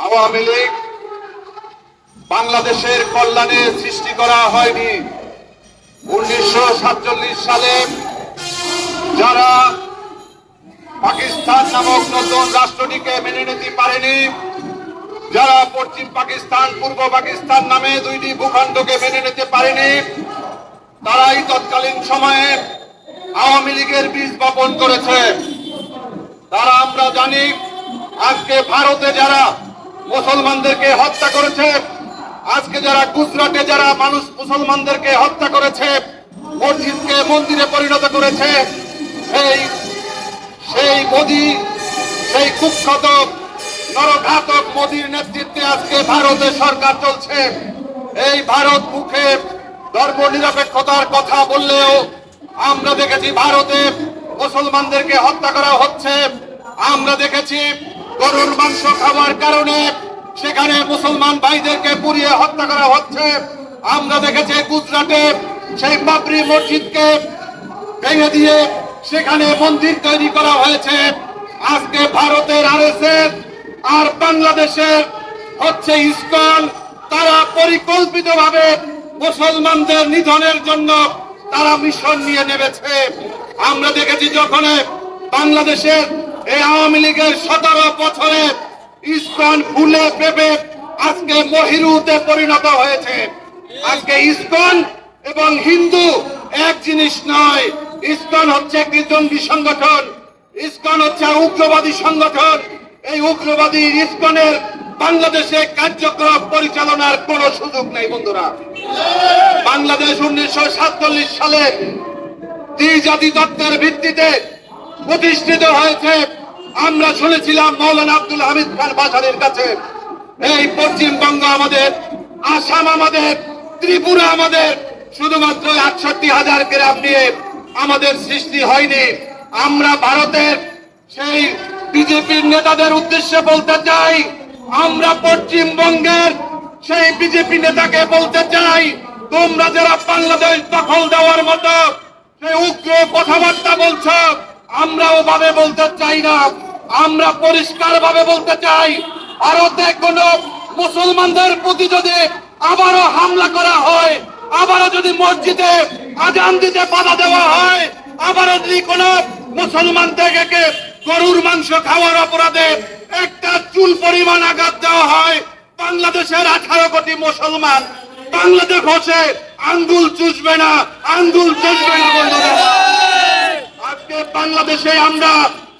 আওয়ামী লীগ বাংলাদেশের কল্যাণে সৃষ্টি করা হয়নি। 1947 সালে যারা পাকিস্তান নামক নতুন রাষ্ট্রটিকে মেনে নিতে পারেনি, যারা পশ্চিম পাকিস্তান পূর্ব পাকিস্তান নামে দুইটি ভূখণ্ডকে মেনে নিতে পারেনি, তারাই তৎকালীন সময়ে আওয়ামী লীগের বীজ বপন করেছে। তারা আমরা জানি আজকে ভারতে যারা মুসলমানদেরকে হত্যা করেছে, আজকে যারা গুজরাটে যারা মানুষ মুসলমানদেরকে হত্যা করেছে, মসজিদকে মন্দিরে পরিণত করেছে, সেই মোদী, সেই কুখ্যাত নরঘাতক মোদীর নেতৃত্বে আজকে ভারতে সরকার চলছে। এই ভারত মুখে ধর্ম নিরপেক্ষতার কথা বললেও আমরা দেখেছি ভারতে মুসলমানদেরকে হত্যা করা হচ্ছে। আমরা দেখেছি গরুর মাংস খাওয়ার কারণে সেখানে মুসলমান ভাইদেরকে পুড়িয়ে হত্যা করা হচ্ছে। আমরা দেখেছি গুজরাটে সেই বাবরি মসজিদকে ভেঙে দিয়ে সেখানে মন্দির তৈরি করা হয়েছে। আজকে ভারতের আরএসএস আর বাংলাদেশের হচ্ছে ইসকন, তারা পরিকল্পিতভাবে মুসলমানদের নিধনের জন্য তারা মিশন নিয়ে নেমেছে। আমরা দেখেছি যখন বাংলাদেশের এই আওয়ামী লীগের 17 বছরে ইসকন ফুলে পেঁপে আজকে মহিরুতে পরিণত হয়েছে। আজকে ইসকন এবং হিন্দু এক জিনিস নয়। ইসকন হচ্ছে একটি জঙ্গি সংগঠন, ইসকন হচ্ছে উগ্রবাদী সংগঠন। এই উগ্রবাদী ইসকনের বাংলাদেশে কার্যক্রম পরিচালনার কোন সুযোগ নেই। বন্ধুরা, বাংলাদেশ 1947 সালে দ্বিজাতি তত্ত্বের ভিত্তিতে প্রতিষ্ঠিত হয়েছে। আমরা শুনেছিলাম মৌলানা আব্দুল হামিদ খান বাসারের কাছে এই পশ্চিমবঙ্গ আমাদের, আসাম আমাদের, ত্রিপুরা আমাদের, শুধুমাত্র 68,000 গ্রাম নিয়ে আমাদের সৃষ্টি হয়নি। আমরা ভারতের সেই বিজেপির নেতাদের উদ্দেশ্যে বলতে চাই, আমরা পশ্চিমবঙ্গের সেই বিজেপি নেতাকে বলতে চাই, তোমরা যারা বাংলাদেশ দখল দেওয়ার মতো সেই উগ্র কথাবার্তা বলছো, আমরা ওভাবে বলতে চাই না। আমরা পরিষ্কার ভাবে বলতে চাই, ভারতে কোন মুসলমানদের প্রতি যদি আবারও হামলা করা হয়, আবারও যদি মসজিদে আজান দিতে বাধা দেওয়া হয়, আবারও যদি কোন মুসলমান থেকে গরুর মাংস খাওয়ার অপরাধে একটা চুল পরিমাণ আঘাত দেওয়া হয়, বাংলাদেশের 18 কোটি মুসলমান বাংলাদেশ বসে আঙ্গুল চুষবে না, আঙ্গুল চুষবে না। বন্ধুরা, আজকে বাংলাদেশে আমরা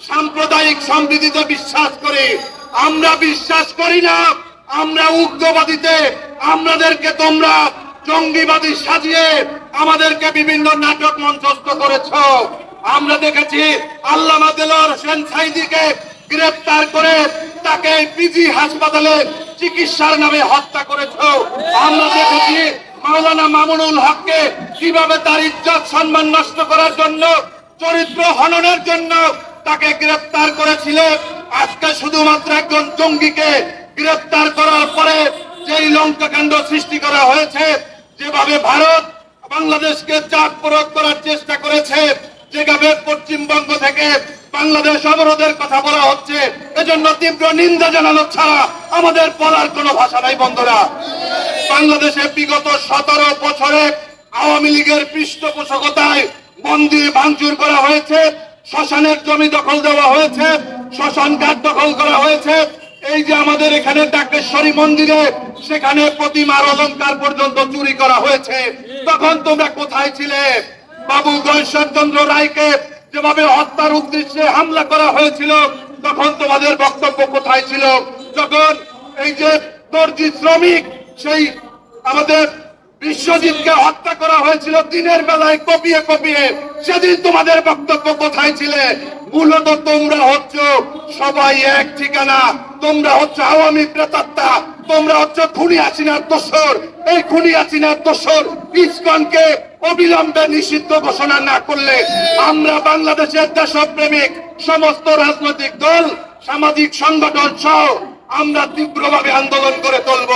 সাম্প্রদায়িক সম্প্রীতিতে বিশ্বাস করি, আমরা বিশ্বাস করি না আমরা উগ্রবাদীতে। আমাদেরকে তোমরা জঙ্গিবাদী সাজিয়ে আমাদেরকে বিভিন্ন নাটক মঞ্চস্থ করেছ। আমরা দেখেছি আল্লামা দেলোয়ার হোসেন সাঈদীকে গ্রেফতার করে তাকে পিজি হাসপাতালে চিকিৎসার নামে হত্যা করেছ। আমরা দেখেছি মাওলানা মামুনুল হককে কিভাবে তার ইজ্জত সম্মান নষ্ট করার জন্য, চরিত্র হননের জন্য তাকে গ্রেফতার করেছিল। আজকে শুধুমাত্র একজন জঙ্গিকে গ্রেফতার করার পরে যেই লঙ্কাকাণ্ড সৃষ্টি করা হয়েছে, যেভাবে ভারত বাংলাদেশকে চাপ প্রয়োগ করার চেষ্টা করেছে, যেভাবে পশ্চিমবঙ্গ থেকে বাংলাদেশ অবরোধের কথা বলা হচ্ছে, এজন্য তীব্র নিন্দা জানানো ছাড়া আমাদের বলার কোনো ভাষা নাই। বন্ধুরা, বাংলাদেশে বিগত 17 বছরে আওয়ামী লীগের পৃষ্ঠপোষকতায় মন্দির ভাঙচুর করা হয়েছে, শ্মশানের জমি দখল দেওয়া হয়েছে, শ্মশান ঘাট দখল করা হয়েছে। এই যে আমাদের এখানে ডাকেশ্বরী মন্দিরে সেখানে প্রতিমার অলংকার পর্যন্ত চুরি করা হয়েছে। তখন তোমরা কোথায় ছিলে? বাবু গয়েশ্বরচন্দ্র রায়কে যেভাবে হত্যার উদ্দেশ্যে হামলা করা হয়েছিল, তখন তোমাদের বক্তব্য কোথায় ছিল? যখন এই যে দর্জি শ্রমিক সেই আমাদের বিশ্বজিৎকে হত্যা করা হয়েছিল দিনের বেলায় কপিয়ে কপিয়ে, সেদিন তোমাদের বক্তব্য কোথায় ছিলে? মূলত তোমরা হচ্ছ সবাই এক ঠিকানা, তোমরা হচ্ছে আওয়ামী প্রেতাত্মা, তোমরা হচ্ছে খুনি হাসিনার দোসর। এই খুনি হাসিনার দোসর ইসকনকে অবিলম্বে নিষিদ্ধ ঘোষণা না করলে আমরা বাংলাদেশের দেশপ্রেমিক সমস্ত রাজনৈতিক দল, সামাজিক সংগঠন সহ আমরা তীব্রভাবে আন্দোলন করে তুলব।